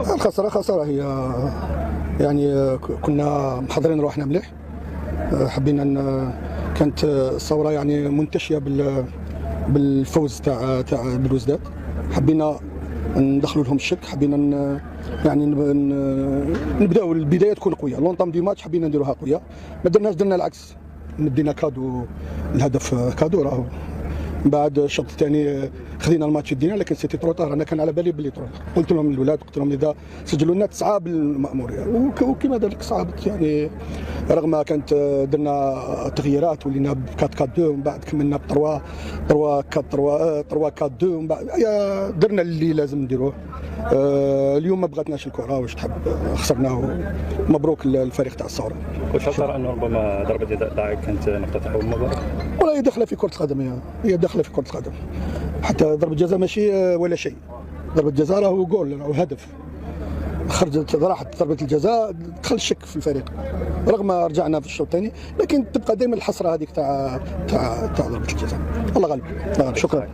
خسارة هي يعني كنا محضرين روحنا مليح. حبينا كانت الثوره يعني منتشيه بالفوز تاع بلوزداد. حبينا ندخلوا لهم الشك، حبينا يعني نبداو البدايه تكون قويه. لونطام دي ماتش حبينا نديروها قويه، ما درناش، درنا العكس، مدينا كادو الهدف كادو. راهو من بعد الشوط الثاني خذينا الماتش دينا، لكن سيتي تروطار. انا كان على بالي بلي تروطار، قلت لهم الاولاد، قلت لهم اذا سجلوا لنا 9 بالمأموريه، وكما ذلك صعبت يعني. رغم كانت درنا تغييرات ولينا ب 4-4-2، ومن بعد كملنا ب 3-4-2، ومن بعد درنا اللي لازم نديروه. اليوم ما بغاتناش الكره، واش تحب، خسرناه. مبروك الفريق تاع الثوره. كنت ترى انه ربما ضربه جزاء كانت نقطه تحول المباراه؟ والله هي داخله في كره القدم، هي داخله في كره القدم. حتى ضربه جزاء ماشي ولا شيء، ضربه جزاء راهو جول، راهو هدف. خرجت راحت ضربه الجزاء، دخل الشك في الفريق. رغم رجعنا في الشوط الثاني، لكن تبقى دائما الحسره هذيك تاع ضربه الجزاء. الله غالب. شكرا.